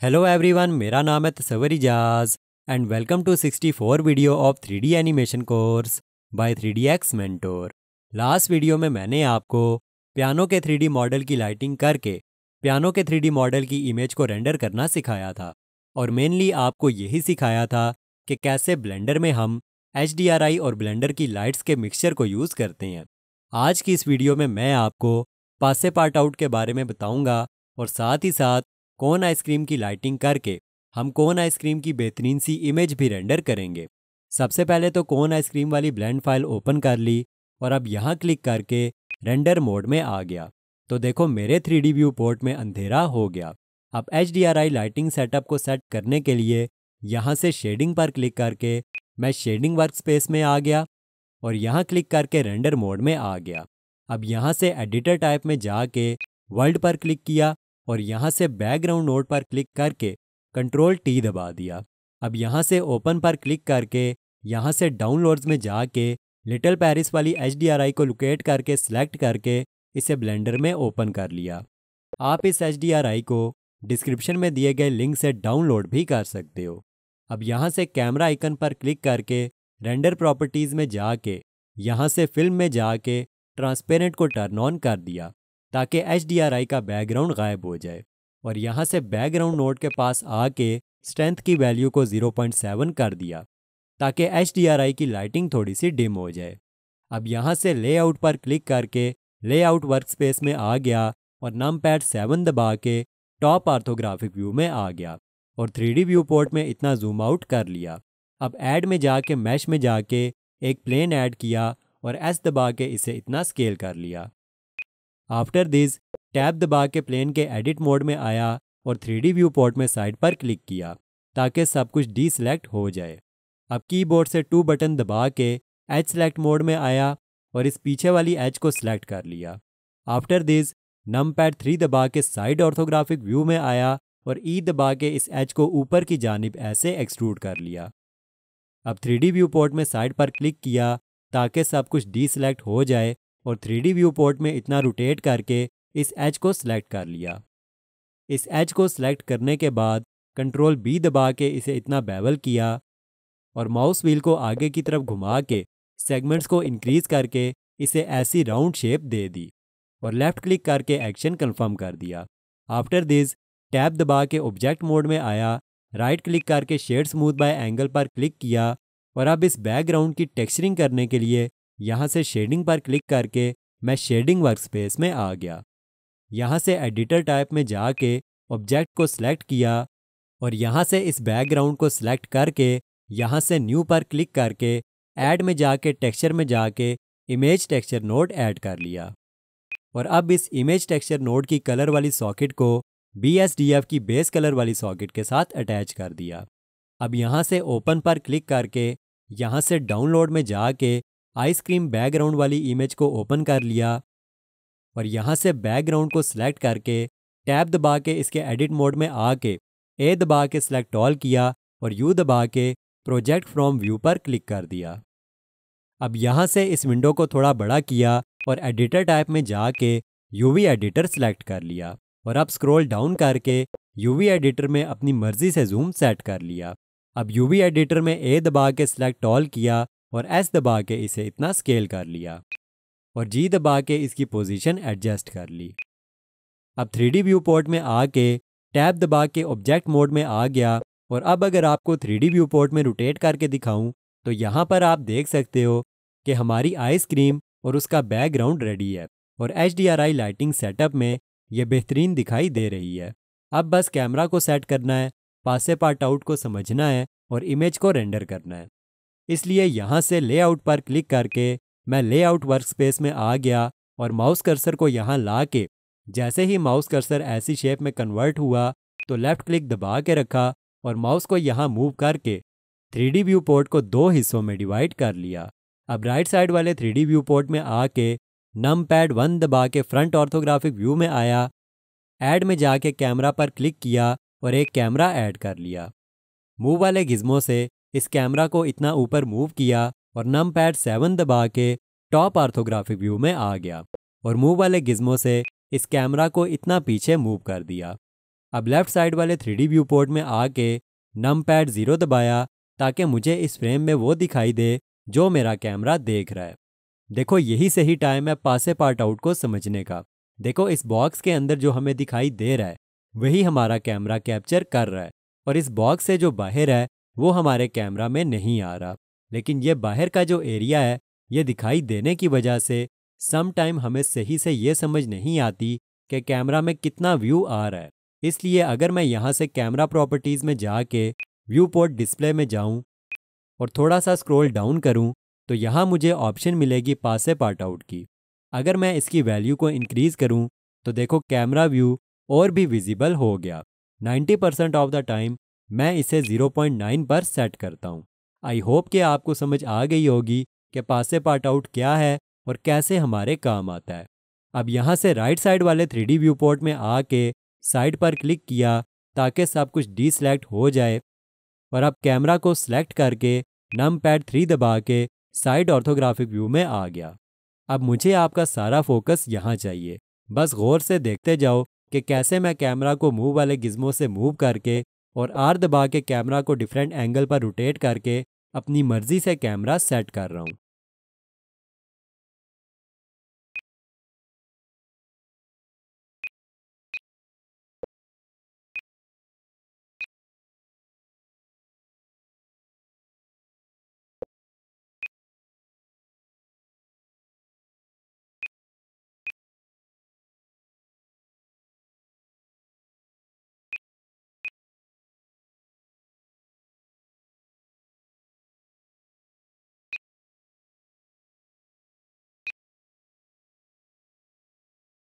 Hello everyone, मेरा नाम है Tasavvur Ijaz and welcome to 64 video of 3D animation course by 3DX mentor. Last video में मैंने आपको पियानो के 3D मॉडल की लाइटिंग करके पियानो के 3D मॉडल की इमेज को रेंडर करना सिखाया था और मेनली आपको यही सिखाया था कि कैसे ब्लेंडर में हम HDRI और ब्लेंडर की लाइट्स के मिक्सचर को यूज़ करते हैं। आज की इस वीडियो में मैं आपको पासे पार्ट आउट के बारे में बताऊंगा और साथ ही साथ कोन आइसक्रीम की लाइटिंग करके हम कोन आइसक्रीम की बेहतरीन सी इमेज भी रेंडर करेंगे। सबसे पहले तो कोन आइसक्रीम वाली ब्लेंड फाइल ओपन कर ली और अब यहाँ क्लिक करके रेंडर मोड में आ गया। तो देखो मेरे 3D व्यू पोर्ट में अंधेरा हो गया। अब HDRI लाइटिंग सेटअप को सेट करने के लिए यहाँ से शेडिंग पर क्लिक करके मैं शेडिंग वर्क स्पेस में आ गया और यहाँ क्लिक करके रेंडर मोड में आ गया। अब यहाँ से एडिटर टाइप में जाके वर्ल्ड पर क्लिक किया और यहाँ से बैकग्राउंड नोड पर क्लिक करके कंट्रोल T दबा दिया। अब यहाँ से ओपन पर क्लिक करके यहाँ से डाउनलोड्स में जाके लिटिल पेरिस वाली HDRI को लोकेट करके सिलेक्ट करके इसे ब्लेंडर में ओपन कर लिया। आप इस HDRI को डिस्क्रिप्शन में दिए गए लिंक से डाउनलोड भी कर सकते हो। अब यहाँ से कैमरा आइकन पर क्लिक करके रेंडर प्रॉपर्टीज़ में जाके यहाँ से फिल्म में जाके ट्रांसपेरेंट को टर्न ऑन कर दिया ताकि HDRI का बैकग्राउंड गायब हो जाए और यहाँ से बैकग्राउंड नोड के पास आके स्ट्रेंथ की वैल्यू को 0.7 कर दिया ताकि HDRI की लाइटिंग थोड़ी सी डिम हो जाए। अब यहाँ से लेआउट पर क्लिक करके लेआउट वर्कस्पेस में आ गया और नमपैड 7 दबा के टॉप ऑर्थोग्राफिक व्यू में आ गया और 3D व्यू पोर्ट में इतना जूम आउट कर लिया। अब ऐड में जाके मैश में जाके एक प्लेन ऐड किया और S दबा के इसे इतना स्केल कर लिया। आफ्टर दिस टैब दबा के प्लेन के एडिट मोड में आया और 3D व्यू पोर्ट में साइड पर क्लिक किया ताकि सब कुछ डीसेलेक्ट हो जाए। अब कीबोर्ड से 2 बटन दबा के एज सेलेक्ट मोड में आया और इस पीछे वाली एज को सिलेक्ट कर लिया। आफ्टर दिस नमपैड 3 दबा के साइड ऑर्थोग्राफिक व्यू में आया और E दबा के इस एज को ऊपर की जानिब ऐसे एक्सट्रूड कर लिया। अब 3D व्यू पोर्ट में साइड पर क्लिक किया ताकि सब कुछ डीसेलेक्ट हो जाए और 3D व्यू पोर्ट में इतना रोटेट करके इस एज को सिलेक्ट कर लिया। इस एज को सिलेक्ट करने के बाद कंट्रोल B दबा के इसे इतना बेवल किया और माउस व्हील को आगे की तरफ घुमा के सेगमेंट्स को इंक्रीज करके इसे ऐसी राउंड शेप दे दी और लेफ्ट क्लिक करके एक्शन कंफर्म कर दिया। आफ्टर दिस टैब दबा के ऑब्जेक्ट मोड में आया, राइट क्लिक करके शेड स्मूथ बाय एंगल पर क्लिक किया और अब इस बैकग्राउंड की टेक्सचरिंग करने के लिए यहाँ से शेडिंग पर क्लिक करके मैं शेडिंग वर्कस्पेस में आ गया। यहाँ से एडिटर टाइप में जाके ऑब्जेक्ट को सिलेक्ट किया और यहाँ से इस बैकग्राउंड को सिलेक्ट करके यहाँ से न्यू पर क्लिक करके ऐड में जाके टेक्सचर में जाके इमेज टेक्सचर नोड ऐड कर लिया और अब इस इमेज टेक्सचर नोड की कलर वाली सॉकेट को BSDF की बेस कलर वाली सॉकेट के साथ अटैच कर दिया। अब यहाँ से ओपन पर क्लिक करके यहाँ से डाउनलोड में जाके आइसक्रीम बैकग्राउंड वाली इमेज को ओपन कर लिया और यहाँ से बैकग्राउंड को सिलेक्ट करके टैब दबा के इसके एडिट मोड में आके A दबा के सिलेक्ट ऑल किया और U दबा के प्रोजेक्ट फ्रॉम व्यू पर क्लिक कर दिया। अब यहाँ से इस विंडो को थोड़ा बड़ा किया और एडिटर टाइप में जाके UV एडिटर सिलेक्ट कर लिया और अब स्क्रॉल डाउन करके UV एडिटर में अपनी मर्जी से जूम सेट कर लिया। अब UV एडिटर में A दबा के सिलेक्ट ऑल किया और S दबा के इसे इतना स्केल कर लिया और G दबा के इसकी पोजीशन एडजस्ट कर ली। अब 3D व्यू पोर्ट में आके टैब दबा के ऑब्जेक्ट मोड में आ गया और अब अगर आपको 3D व्यू पोर्ट में रोटेट करके दिखाऊं तो यहाँ पर आप देख सकते हो कि हमारी आइसक्रीम और उसका बैकग्राउंड रेडी है और HDRI लाइटिंग सेटअप में ये बेहतरीन दिखाई दे रही है। अब बस कैमरा को सेट करना है, पासे पार्ट आउट को समझना है और इमेज को रेंडर करना है। इसलिए यहाँ से लेआउट पर क्लिक करके मैं लेआउट वर्कस्पेस में आ गया और माउस कर्सर को यहाँ ला के जैसे ही माउस कर्सर ऐसी शेप में कन्वर्ट हुआ तो लेफ्ट क्लिक दबा के रखा और माउस को यहाँ मूव करके 3D व्यू पोर्ट को 2 हिस्सों में डिवाइड कर लिया। अब राइट साइड वाले 3D व्यू पोर्ट में आके नमपैड 1 दबा के फ्रंट ऑर्थोग्राफिक व्यू में आया, ऐड में जाके कैमरा पर क्लिक किया और एक कैमरा ऐड कर लिया। मूव वाले गिज्मो से इस कैमरा को इतना ऊपर मूव किया और नमपैड 7 दबा के टॉप ऑर्थोग्राफिक व्यू में आ गया और मूव वाले गिज्मो से इस कैमरा को इतना पीछे मूव कर दिया। अब लेफ्ट साइड वाले 3D व्यू पोर्ट में आके नमपैड 0 दबाया ताकि मुझे इस फ्रेम में वो दिखाई दे जो मेरा कैमरा देख रहा है। देखो यही सही टाइम है पासे पार्ट आउट को समझने का। देखो इस बॉक्स के अंदर जो हमें दिखाई दे रहा है वही हमारा कैमरा कैप्चर कर रहा है, और इस बॉक्स से जो बाहर है वो हमारे कैमरा में नहीं आ रहा। लेकिन ये बाहर का जो एरिया है ये दिखाई देने की वजह से सम टाइम हमें सही से ये समझ नहीं आती कि कैमरा में कितना व्यू आ रहा है। इसलिए अगर मैं यहाँ से कैमरा प्रॉपर्टीज़ में जाके व्यू पोर्ट डिस्प्ले में जाऊँ और थोड़ा सा स्क्रॉल डाउन करूँ तो यहाँ मुझे ऑप्शन मिलेगी पासे पार्ट आउट की। अगर मैं इसकी वैल्यू को इंक्रीज़ करूँ तो देखो कैमरा व्यू और भी विजिबल हो गया। 90% ऑफ द टाइम मैं इसे 0.9 पर सेट करता हूँ। आई होप कि आपको समझ आ गई होगी कि पासे पार्ट आउट क्या है और कैसे हमारे काम आता है। अब यहाँ से राइट साइड वाले 3D व्यू पोर्ट में आके साइड पर क्लिक किया ताकि सब कुछ डीसेलेक्ट हो जाए, और अब कैमरा को सिलेक्ट करके नमपैड 3 दबा के साइड ऑर्थोग्राफिक व्यू में आ गया। अब मुझे आपका सारा फोकस यहाँ चाहिए। बस गौर से देखते जाओ कि कैसे मैं कैमरा को मूव वाले गिज्मो से मूव करके और आर दबा के कैमरा को डिफरेंट एंगल पर रोटेट करके अपनी मर्जी से कैमरा सेट कर रहा हूँ।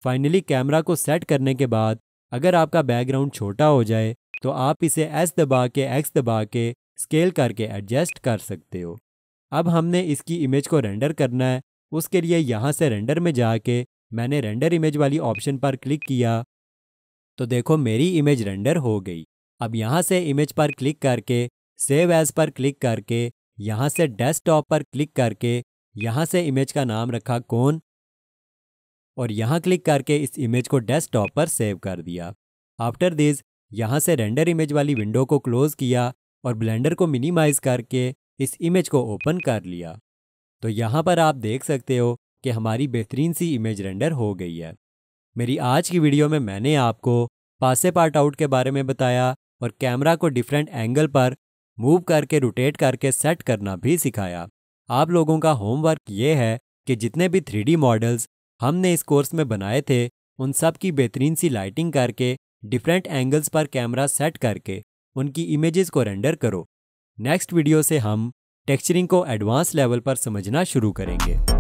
फाइनली कैमरा को सेट करने के बाद अगर आपका बैकग्राउंड छोटा हो जाए तो आप इसे एस दबा के एक्स दबा के स्केल करके एडजस्ट कर सकते हो। अब हमने इसकी इमेज को रेंडर करना है। उसके लिए यहाँ से रेंडर में जाके मैंने रेंडर इमेज वाली ऑप्शन पर क्लिक किया तो देखो मेरी इमेज रेंडर हो गई। अब यहाँ से इमेज पर क्लिक करके सेव एज पर क्लिक करके यहाँ से डेस्कटॉप पर क्लिक करके यहाँ से इमेज का नाम रखा कौन, और यहाँ क्लिक करके इस इमेज को डेस्कटॉप पर सेव कर दिया। आफ्टर दिस यहाँ से रेंडर इमेज वाली विंडो को क्लोज किया और ब्लेंडर को मिनिमाइज करके इस इमेज को ओपन कर लिया। तो यहाँ पर आप देख सकते हो कि हमारी बेहतरीन सी इमेज रेंडर हो गई है। मेरी आज की वीडियो में मैंने आपको पासे पार्ट आउट के बारे में बताया और कैमरा को डिफरेंट एंगल पर मूव करके रोटेट करके सेट करना भी सिखाया। आप लोगों का होमवर्क ये है कि जितने भी 3D मॉडल्स हमने इस कोर्स में बनाए थे उन सब की बेहतरीन सी लाइटिंग करके डिफरेंट एंगल्स पर कैमरा सेट करके उनकी इमेजेस को रेंडर करो। नेक्स्ट वीडियो से हम टेक्सचरिंग को एडवांस लेवल पर समझना शुरू करेंगे।